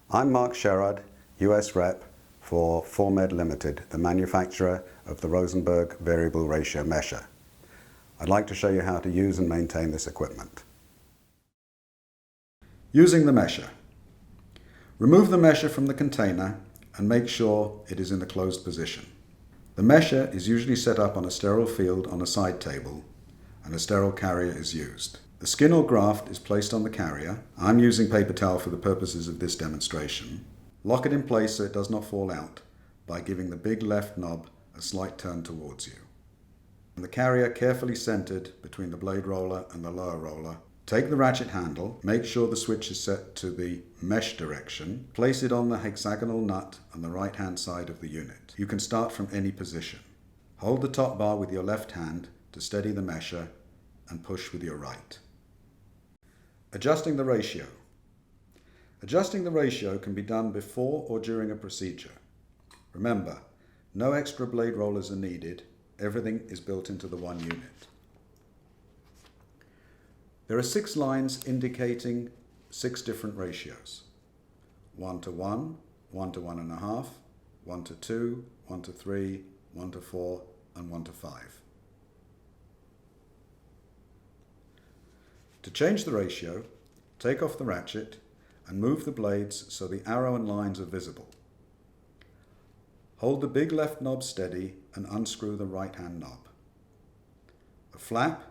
I'm Mark Sherrod, US Rep for Formed Limited, the manufacturer of the Rosenberg Variable Ratio Mesher. I'd like to show you how to use and maintain this equipment. Using the mesher. Remove the mesher from the container and make sure it is in the closed position. The mesher is usually set up on a sterile field on a side table, and a sterile carrier is used. The skin or graft is placed on the carrier. I'm using paper towel for the purposes of this demonstration. Lock it in place so it does not fall out by giving the big left knob a slight turn towards you. And the carrier carefully centered between the blade roller and the lower roller. Take the ratchet handle, make sure the switch is set to the mesh direction, place it on the hexagonal nut on the right hand side of the unit. You can start from any position. Hold the top bar with your left hand to steady the mesher and push with your right. Adjusting the ratio. Adjusting the ratio can be done before or during a procedure. Remember, no extra blade rollers are needed. Everything is built into the one unit. There are 6 lines indicating 6 different ratios. 1 to 1, 1 to 1.5, 1 to 2, 1 to 3, 1 to 4, and 1 to 5. To change the ratio, take off the ratchet and move the blades so the arrow and lines are visible. Hold the big left knob steady and unscrew the right hand knob. The flap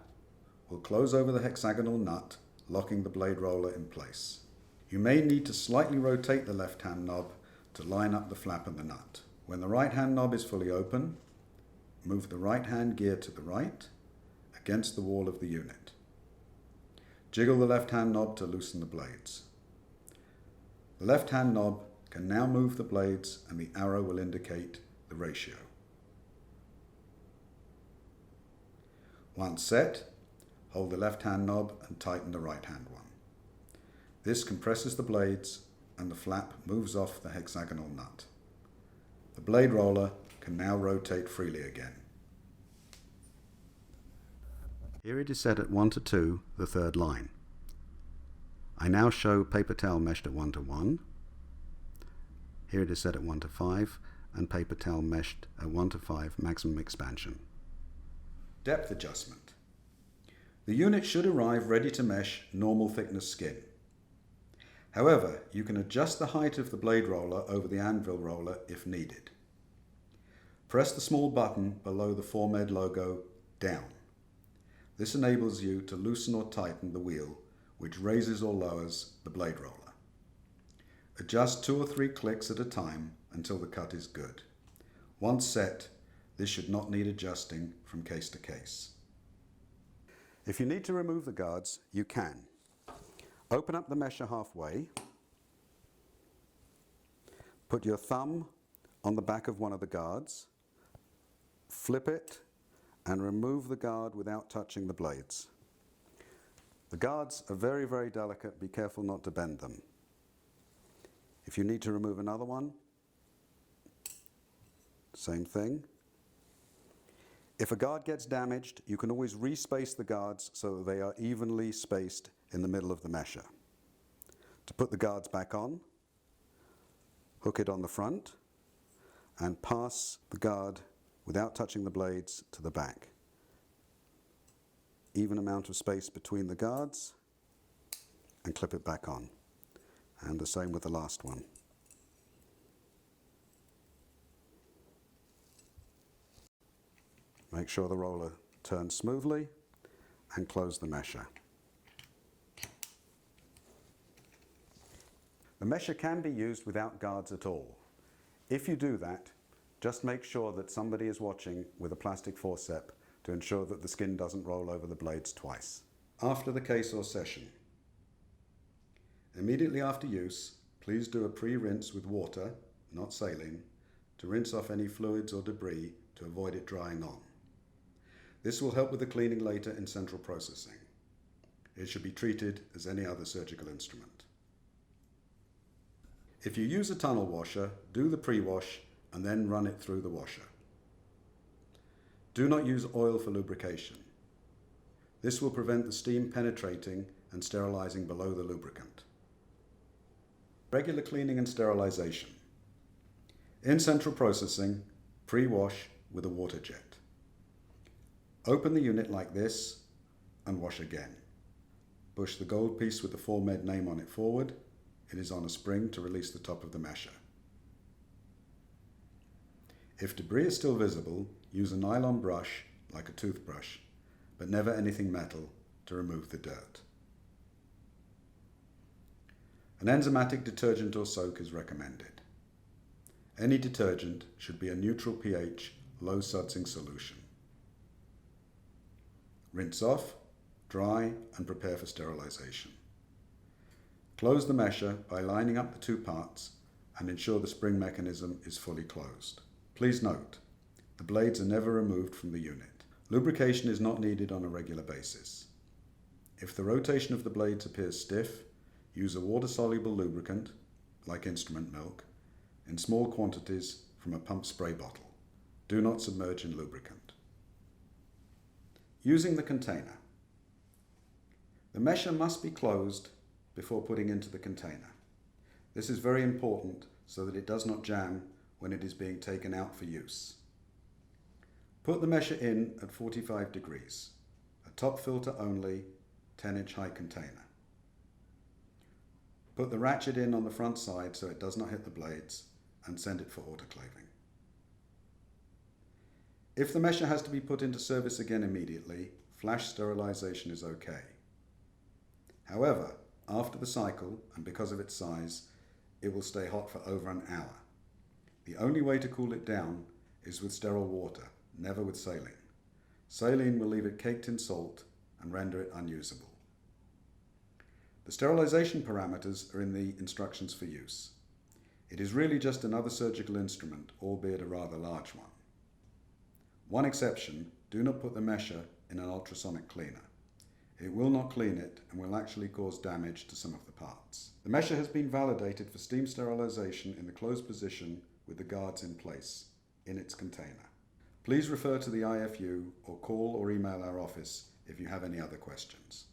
will close over the hexagonal nut, locking the blade roller in place. You may need to slightly rotate the left hand knob to line up the flap and the nut. When the right hand knob is fully open, move the right hand gear to the right against the wall of the unit. Jiggle the left hand knob to loosen the blades. The left hand knob can now move the blades and the arrow will indicate the ratio. Once set, hold the left hand knob and tighten the right hand one. This compresses the blades and the flap moves off the hexagonal nut. The blade roller can now rotate freely again. Here it is set at 1 to 2, the third line. I now show paper towel meshed at 1 to 1. Here it is set at 1 to 5 and paper towel meshed at 1 to 5 maximum expansion. Depth adjustment. The unit should arrive ready to mesh normal thickness skin. However, you can adjust the height of the blade roller over the anvil roller if needed. Press the small button below the Formed logo down. This enables you to loosen or tighten the wheel, which raises or lowers the blade roller. Adjust 2 or 3 clicks at a time until the cut is good. Once set, this should not need adjusting from case to case. If you need to remove the guards, you can. Open up the mesher halfway. Put your thumb on the back of one of the guards. Flip it and remove the guard without touching the blades. The guards are very, very delicate. Be careful not to bend them. If you need to remove another one, same thing. If a guard gets damaged, you can always respace the guards so that they are evenly spaced in the middle of the mesher. To put the guards back on, hook it on the front and pass the guard without touching the blades to the back. Even amount of space between the guards and clip it back on. And the same with the last one. Make sure the roller turns smoothly and close the mesher. The mesher can be used without guards at all. If you do that, just make sure that somebody is watching with a plastic forceps to ensure that the skin doesn't roll over the blades twice. After the case or session. Immediately after use, please do a pre-rinse with water, not saline, to rinse off any fluids or debris to avoid it drying on. This will help with the cleaning later in central processing. It should be treated as any other surgical instrument. If you use a tunnel washer, do the pre-wash and then run it through the washer. Do not use oil for lubrication. This will prevent the steam penetrating and sterilizing below the lubricant. Regular cleaning and sterilization. In central processing, pre-wash with a water jet. Open the unit like this and wash again. Push the gold piece with the Formed name on it forward. It is on a spring to release the top of the mesher. If debris is still visible, use a nylon brush like a toothbrush, but never anything metal, to remove the dirt. An enzymatic detergent or soak is recommended. Any detergent should be a neutral pH, low sudsing solution. Rinse off, dry, and prepare for sterilization. Close the mesher by lining up the two parts and ensure the spring mechanism is fully closed. Please note, the blades are never removed from the unit. Lubrication is not needed on a regular basis. If the rotation of the blades appears stiff, use a water-soluble lubricant, like instrument milk, in small quantities from a pump spray bottle. Do not submerge in lubricant. Using the container. The mesher must be closed before putting into the container. This is very important so that it does not jam when it is being taken out for use. Put the mesher in at 45 degrees, a top filter only, 10-inch high container. Put the ratchet in on the front side so it does not hit the blades, and send it for autoclaving. If the mesher has to be put into service again immediately, flash sterilization is okay. However, after the cycle, and because of its size, it will stay hot for over an hour. The only way to cool it down is with sterile water, never with saline. Saline will leave it caked in salt and render it unusable. The sterilization parameters are in the instructions for use. It is really just another surgical instrument, albeit a rather large one. One exception, do not put the mesher in an ultrasonic cleaner. It will not clean it and will actually cause damage to some of the parts. The mesher has been validated for steam sterilization in the closed position with the guards in place, in its container. Please refer to the IFU or call or email our office if you have any other questions.